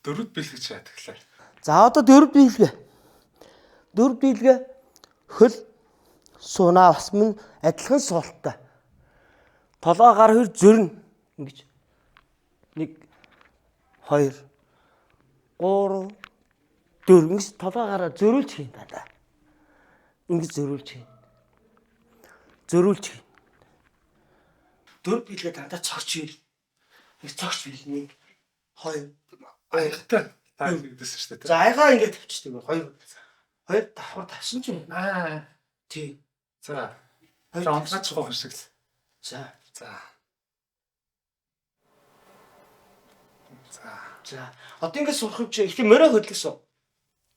Дөрөвд бэлгэж ятглаа. За одоо дөрөв биелгээ. Дөрөв биелгээ хөл сунаа бас мөн адилхан суулттай. Толгой гар хөр зөрнө ингэж 1 2 3 4 ингэж толгой гараа зөрүүлж хийн даа. Ингэж зөрүүлж хийн. Зөрүүлж хийн. Дөрөв биелгээ дандаа цогч бил. Нэг цогч бил 1 2 Аягтай таа гэдсэн шүү дээ. За аягаа ингэж тавьчихдаг. 2 давхар тавьсан ч юм. Тий. За. Онцгой цохох шиг. За. Одоо ингэ сурах юм чи ихтэй мөрөө хөдлөсөн.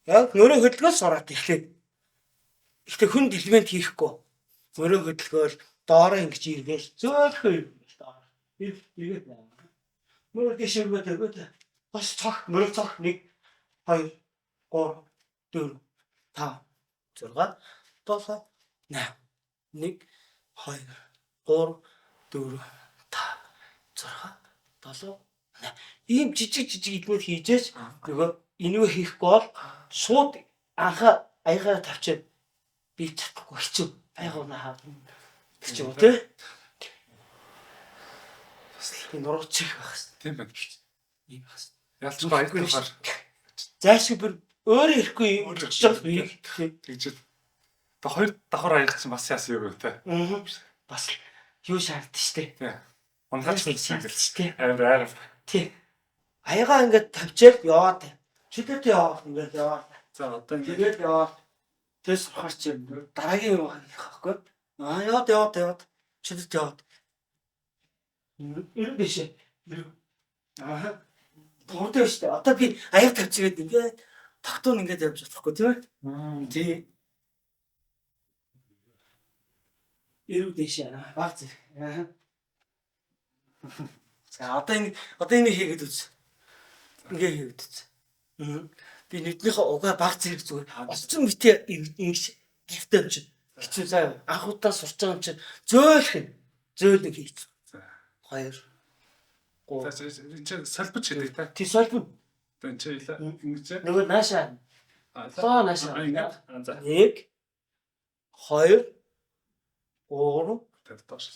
Яг мөрөө хөдлгөөс сураад эхлэв. Ихтэй хүн дэлбэнд хийхгүй. Мөрөө хөдлгөөл доороо ингэж иргээл зөөлхөө иргээл доороо. Иргээд байна. Мөрөө дэшэргөө төгөөд бас цог мөрөө цог 1 2 3 4 5 6 7 8 1 2 3 4 5 6 7 8 ийм жижиг идмүүд хийжээч нөгөө энэвэ хийхгүй бол шууд анхаа аягаа тавьчаад би чадахгүй хэцүү аягаа наа гэж юм тий. Бас энэ нурууч их байх шүү. Тийм байна. Ийм байх шүү. Ялч баягүй хаар. Заашгүй бүр өөрөө ирэхгүй юм гэж би тэгж. Тэ хоёр давхар аяг чинь бас яасан юу те. Бас юу шаарддаг штэ. Тий. Унгаач шаарддаг штэ. Амар. Тий. Аягаа ингээд тавьчаад яваад. Читэт яваад ингээд яваад. За одоо ингээд яваад. Тэс харч дараагийн юм байхгүй. Яваад. Читэт яваад. Ирэн биш. Тохтой штэ. Одоо би аяг тавьчихгээд ингээд тогтуун ингээд явж болохгүй тийм ээ. Тий. Ирүү дэшээ. Баг зэрэг. За одоо энэ хийгээд үз. Ингээ хийгээд үз. Би нүднийхээ угаа баг зэрэг зүгээр. Олцсон битээ ингэж гихтэй юм чинь. Хэцүү заа. Анхудаа сурч байгаа юм чинь зөөлх юм. Зөөлөг хийц. За 2 За энэ салбич хийдэг та. Тий салбив. Энэ чи ингэж нөгөө наашаа. Лоо наашаа. За 1 2 3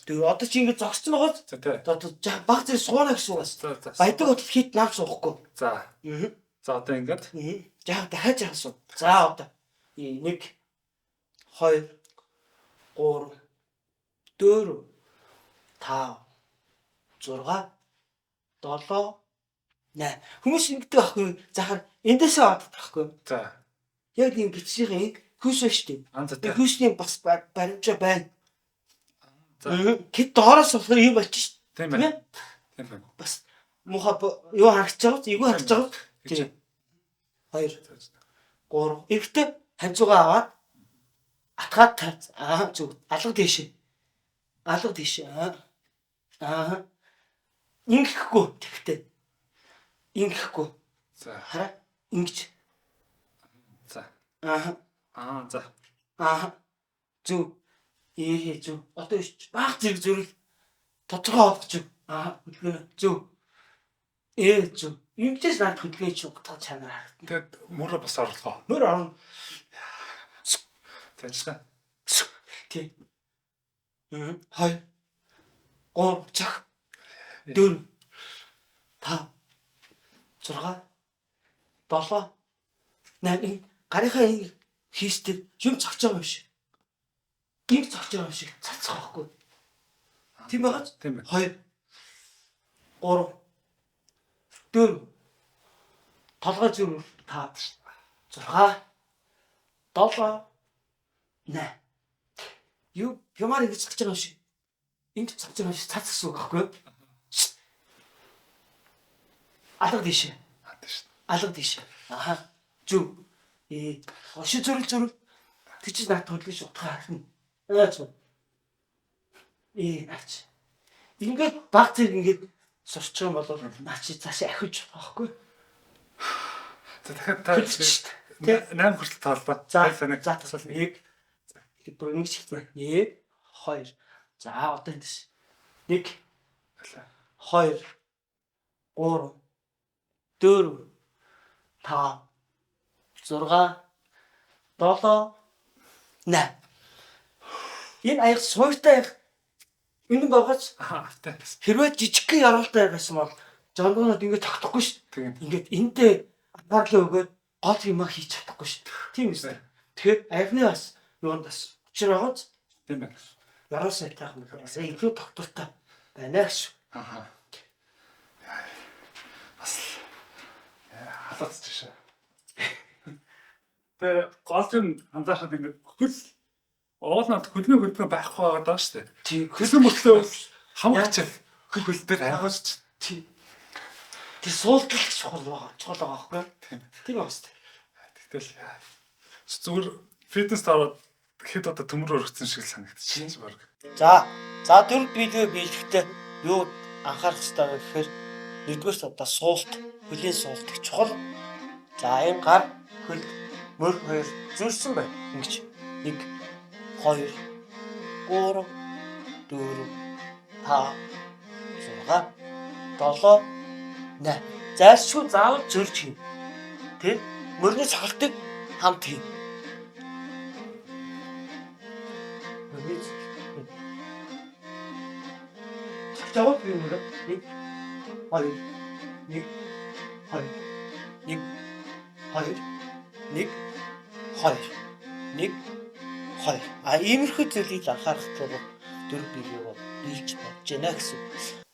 тэр одоо чи ингэ зогссон байгаа. За тий. Одоо баг зэрэг сууна гэсэн үг бас. Баядаг хотод хит нам суухгүй. За. За одоо ингээд. За дахиад яасан. За одоо 1 2 3 4 5 6 7 8 хүмүүс ингэдэг байхгүй. Захаар эндээсээ аваад байхгүй. За. Яг ийм гिचсийн хүйс ба штий. За хүйсний бас баримжаа байна. Гэт доороос болохоор юм болчих шүү. Тийм байна. Тийм байна. Бас муха юу харагч байгаа? Эйгүү харагч байгаа? Тийм. 2 3 эвтэ ханцуугаа аваад атгаад тавь. Зүг. Алга тийш. Ингэхгүй тэгтээ. Ингэхгүй. За. Хараа. Ингэж. За. За. Зүг. Зүг. Одоо баг зэрэг зөрөл тодорхой олгоч. Зүг. Зүг. Ингэжээс наад хөдөлгөөний чинь утга чанар харагдана. Тэгээд мөрөө бас орлоо. Мөр орно. Тэжлээ. Тий. 2 3 чах 4 5 6 7 8 гарынхаа ингэ хийстэй юм цогч байгаа юм шиг. Ийм цогч байгаа юм шиг цацах байхгүй. Тийм байгааз? Тийм байна. 2 3 4 толгой зүр 5 6 7 8 юмар ингэж цогч байгаа юм шиг. Ингэ цогч байгаа юм шиг цацах гэсэн үг байхгүй юу? Алга тийш. Алга тийш. Зүг. Оши зүрл. Тэг чи наад хөдлөж утгаа харна. Аач. Наач. Ингээд баг зэрэг ингээд сурч байгаа бол наа чи цааш ахиж байхгүй. За дахиад та 8 хүртэл таалбаа. За тасвал 1. За бүр ингэж хэлсэн. 1 2. За одоо эндээс 1 2 3 4 5 6 7 8. Энэ аяг суйртай аяг. Энэ байгаач Тэ. хэрвээ жижигхэн яралтай байсан бол жандуунууд ингэж тогтохгүй шүү. Тийм. Ингээд энтэй анхаарлаа өгөөд гол юмаа хийж чадахгүй шүү. Тийм үстэй. Тэгэхээр аягны бас юунд бас учир байгааз Тийм байна. яралсаа тайх юм бас илүү тогтвортой байна шүү. Аа. Бас халаац чишээ. Тэ гол юм анзаархад ингэ хөл оолнод хөлний хөлбөр байхгүй байгаа даа шүү дээ. Тийм Хөлөө мөртлөө хамгач хөл дээр аваач. тийм. Тэр суулталт чухал байгаа байхгүй юу? Тийм байна шүү. Тэгтэл зүгээр фитнес ороод хэд одоо төмөр өргөцсөн шиг санагдчихээн баг. За дөрөв биелгээ биелэхдээ юу анхаарах хэрэгтэй вэ гэхээр нэгдүгээр одоо суулт, хөлийн суулт их чухал. За энэ гар хөл мөр хоёр зүүрсэн бай. Ингэж 1 2 3 4 5 6 7 8. Зайлшгүй заавал зөрж хийн. Тэ? Мөрний цогцолтыг хамт хийн. Цогцолт юм уу? 1 2 1 2 1 2 1 2 1 2. Иймэрхүү зүйлийг анхаарах гэдэг дөрөв биелэг биелж болж байна гэсэн.